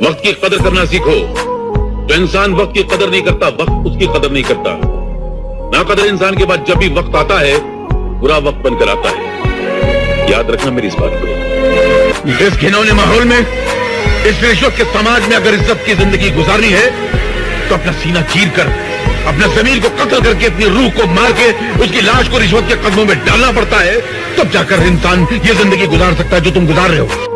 वक्त की कदर करना सीखो। जो इंसान वक्त की कदर नहीं करता, वक्त उसकी कदर नहीं करता। नाकदर इंसान के बाद जब भी वक्त आता है, बुरा वक्त बनकर आता है। याद रखना मेरी इस बात को। इस घिनौने माहौल में, इस रिश्वत के समाज में अगर इज्जत की जिंदगी गुजारनी है तो अपना सीना चीर कर, अपने जमीर को कत्ल करके, अपनी रूह को मार के उसकी लाश को रिश्वत के कदमों में डालना पड़ता है, तब जाकर इंसान ये जिंदगी गुजार सकता है जो तुम गुजार रहे हो।